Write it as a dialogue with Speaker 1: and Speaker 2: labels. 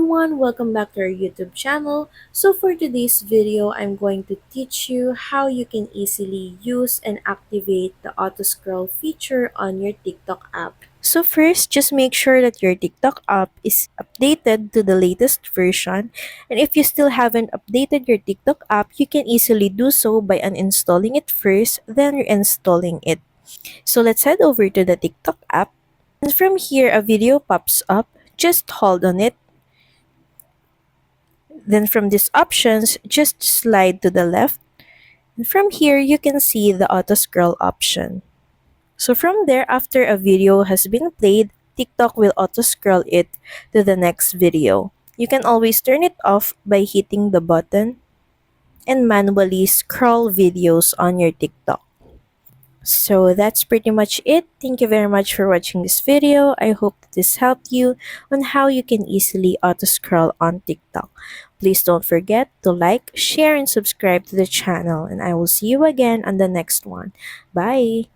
Speaker 1: everyone, welcome back to our YouTube channel. So for today's video, I'm going to teach you how you can easily use and activate the auto scroll feature on your TikTok app. So first, just make sure that your TikTok app is updated to the latest version. And if you still haven't updated your TikTok app, you can easily do so by uninstalling it first, then reinstalling it. So let's head over to the TikTok app. And from here, a video pops up. Just hold on it. Then from these options, just slide to the left. And from here, you can see the auto scroll option. So from there, after a video has been played, TikTok will auto scroll it to the next video. You can always turn it off by hitting the button and manually scroll videos on your TikTok. So that's pretty much it. Thank you very much for watching this video. I hope that this helped you on how you can easily auto scroll on TikTok. Please don't forget to like, share, and subscribe to the channel. And I will see you again on the next one. Bye!